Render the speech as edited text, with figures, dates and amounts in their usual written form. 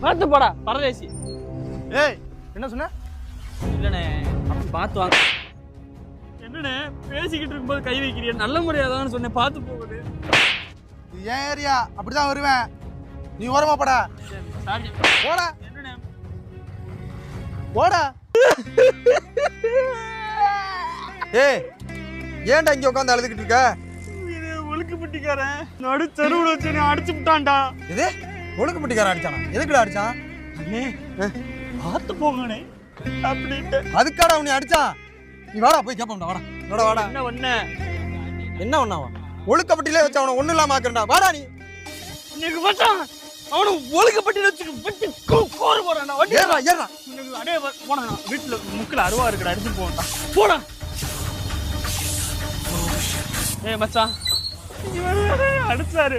பார்த்து போடா பரதேசி. ஏய் என்ன சொன்ன? இல்லண்ணே அப்படி பார்த்து வாங்க. என்னண்ணே பேசிக்கிட்டு இருக்கும்போது கை வைக்கிறீங்க? நல்ல முறையாதான் சொன்னேன், பார்த்து போகுது. ஏன் ஏரியா அப்படிதான் வருவேன். நீ ஓரமா போடா. போடா. என்னண்ணே போடா. ஏய் ஏன்டா இங்க உட்காந்து அழுதுகிட்டு இருக்க? ஒழுக்குப்பட்டிக்காரன் நடு தெருவுல வச்சு அடிச்சு விட்டான்டா. இது ஒழுக்குப்பட்டிக்காரன் அடிச்சானா? எதுக்குடா அடிச்சான்? அண்ணே பார்த்து போங்கண்ணே அப்படின்ட்டு. அதுக்காடா உன்னை அடிச்சான்? நீ வாடா போய் கேப்போம்டா. வாடா வாடா. என்ன ஒண்ணு என்ன ஒண்ணாவா? ஒழுக்கப்பட்டிலே வச்சு அவனை ஒண்ணு இல்லாம ஆக்குறா. வாடா நீ. இன்னைக்கு வச்சான் அவனு ஒழுக்கப்பட்டில வச்சு கோர போறான்டா. ஏறா ஏறா. இன்னைக்கு அடே போனா வீட்டுல முக்குல அருவா இருக்குடா, எடுத்து போடா. போடா. ஏய் மச்சான் அடிச்சாரு.